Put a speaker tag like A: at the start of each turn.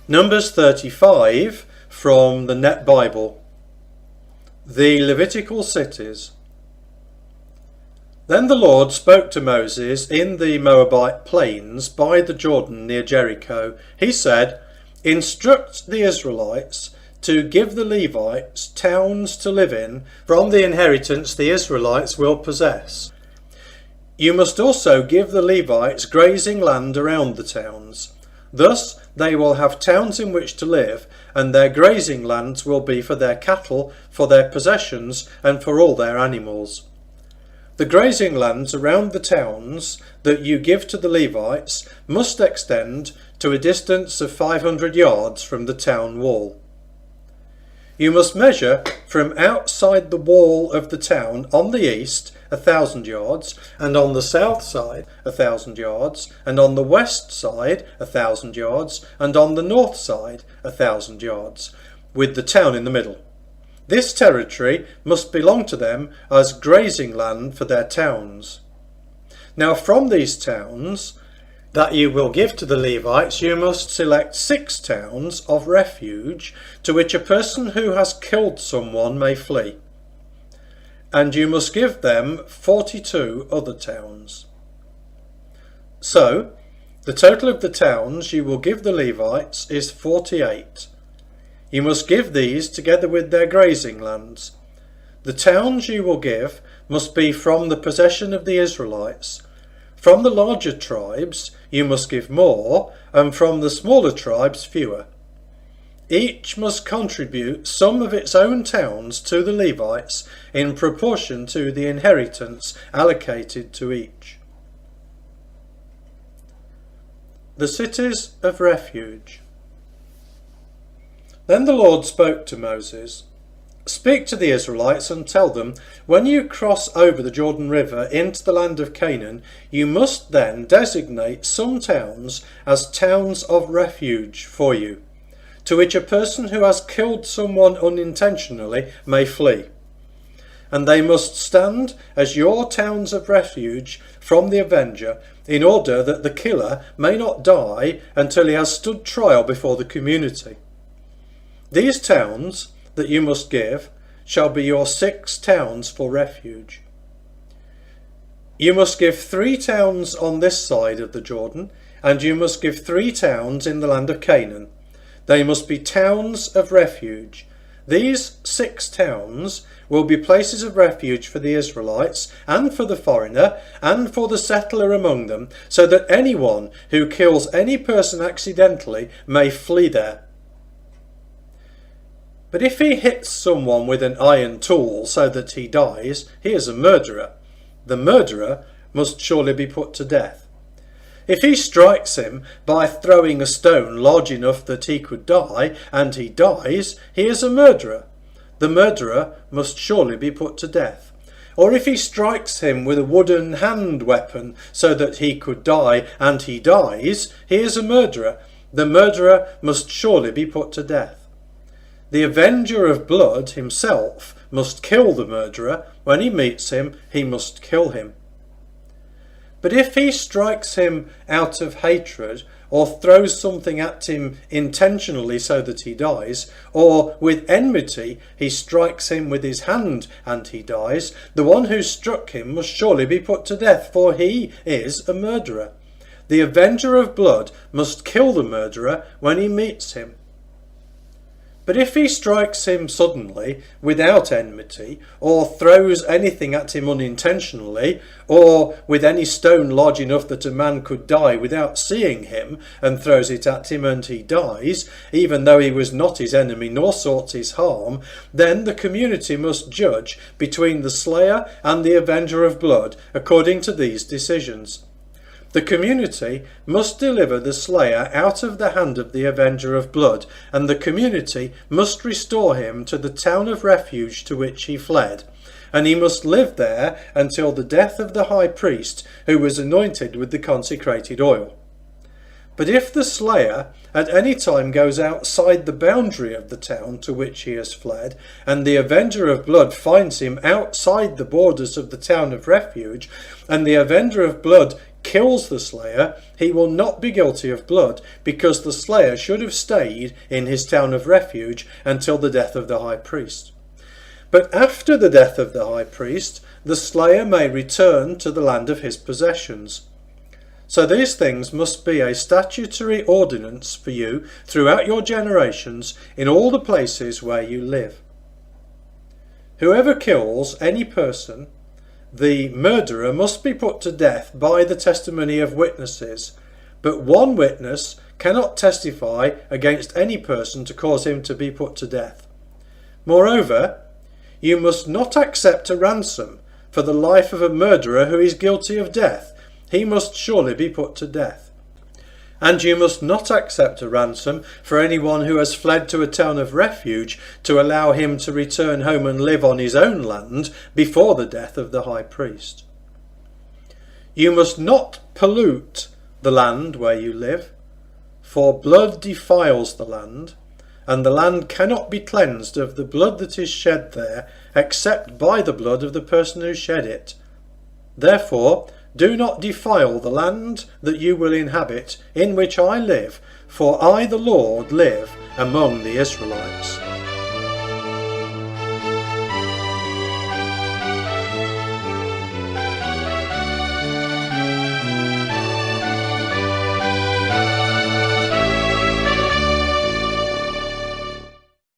A: Numbers 35 from the Net Bible. The Levitical Cities. Then the Lord spoke to Moses in the Moabite plains by the Jordan near Jericho. He said, "Instruct the Israelites to give the Levites towns to live in from the inheritance the Israelites will possess. You must also give the Levites grazing land around the towns. Thus they will have towns in which to live, and their grazing lands will be for their cattle, for their possessions, and for all their animals. The grazing lands around the towns that you give to the Levites must extend to a distance of 500 yards from the town wall. You must measure from outside the wall of the town on the east 1,000 yards, and on the south side 1,000 yards, and on the west side 1,000 yards, and on the north side 1,000 yards, with the town in the middle. This territory must belong to them as grazing land for their towns. Now from these towns that you will give to the Levites, you must select 6 towns of refuge to which a person who has killed someone may flee. And you must give them 42 other towns. So, the total of the towns you will give the Levites is 48. You must give these together with their grazing lands. The towns you will give must be from the possession of the Israelites. From the larger tribes you must give more, and from the smaller tribes fewer. Each must contribute some of its own towns to the Levites in proportion to the inheritance allocated to each. The Cities of Refuge. Then the Lord spoke to Moses, "Speak to the Israelites and tell them, when you cross over the Jordan River into the land of Canaan, you must then designate some towns as towns of refuge for you, to which a person who has killed someone unintentionally may flee. And they must stand as your towns of refuge from the avenger, in order that the killer may not die until he has stood trial before the community. These towns that you must give shall be your 6 towns for refuge. You must give 3 towns on this side of the Jordan, and you must give 3 towns in the land of Canaan. They must be towns of refuge. These 6 towns will be places of refuge for the Israelites, and for the foreigner, and for the settler among them, so that anyone who kills any person accidentally may flee there. But if he hits someone with an iron tool so that he dies, he is a murderer. The murderer must surely be put to death. If he strikes him by throwing a stone large enough that he could die, and he dies, he is a murderer. The murderer must surely be put to death. Or if he strikes him with a wooden hand weapon so that he could die, and he dies, he is a murderer. The murderer must surely be put to death. The avenger of blood himself must kill the murderer. When he meets him, he must kill him. But if he strikes him out of hatred, or throws something at him intentionally so that he dies, or with enmity he strikes him with his hand and he dies, the one who struck him must surely be put to death, for he is a murderer. The avenger of blood must kill the murderer when he meets him. But if he strikes him suddenly, without enmity, or throws anything at him unintentionally, or with any stone large enough that a man could die without seeing him, and throws it at him and he dies, even though he was not his enemy nor sought his harm, then the community must judge between the slayer and the avenger of blood according to these decisions. The community must deliver the slayer out of the hand of the avenger of blood, and the community must restore him to the town of refuge to which he fled, and he must live there until the death of the high priest who was anointed with the consecrated oil. But if the slayer at any time goes outside the boundary of the town to which he has fled, and the avenger of blood finds him outside the borders of the town of refuge, and the avenger of blood kills the slayer, he will not be guilty of blood, because the slayer should have stayed in his town of refuge until the death of the high priest. But after the death of the high priest, the slayer may return to the land of his possessions. So these things must be a statutory ordinance for you throughout your generations in all the places where you live. Whoever kills any person, the murderer must be put to death by the testimony of witnesses, but one witness cannot testify against any person to cause him to be put to death. Moreover, you must not accept a ransom for the life of a murderer who is guilty of death. He must surely be put to death. And you must not accept a ransom for anyone who has fled to a town of refuge to allow him to return home and live on his own land before the death of the high priest. You must not pollute the land where you live, for blood defiles the land, and the land cannot be cleansed of the blood that is shed there, except by the blood of the person who shed it. Therefore, do not defile the land that you will inhabit, in which I live, for I, the Lord, live among the Israelites.